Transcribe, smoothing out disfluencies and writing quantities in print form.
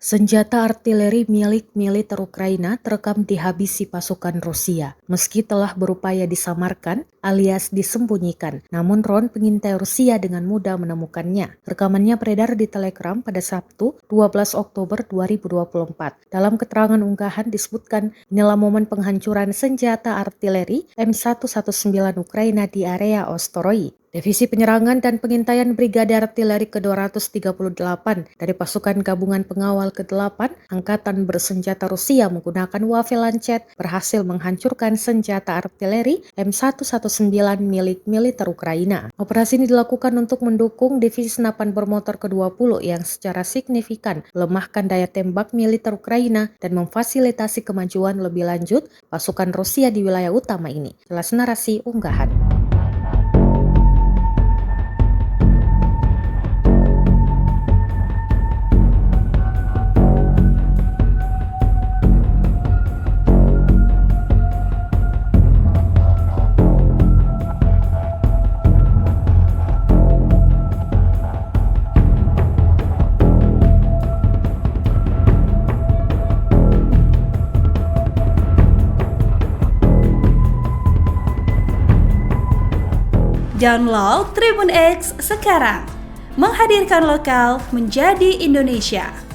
Senjata artileri milik militer Ukraina terekam dihabisi pasukan Rusia. Meski telah berupaya disamarkan alias disembunyikan, namun drone pengintai Rusia dengan mudah menemukannya. Rekamannya beredar di Telegram pada Sabtu, 12 Oktober 2024. Dalam keterangan unggahan disebutkan, inilah momen penghancuran senjata artileri M119 Ukraina di area Ostroy. Divisi Penyerangan dan Pengintaian Brigade Artileri ke-238 dari Pasukan Gabungan Pengawal ke-8 Angkatan Bersenjata Rusia menggunakan Waffe Lancet berhasil menghancurkan senjata artileri M119 milik militer Ukraina. Operasi ini dilakukan untuk mendukung Divisi Senapan Bermotor ke-20 yang secara signifikan melemahkan daya tembak militer Ukraina dan memfasilitasi kemajuan lebih lanjut pasukan Rusia di wilayah utama ini. Jelas narasi unggahan. Download Tribun X sekarang, menghadirkan lokal menjadi Indonesia.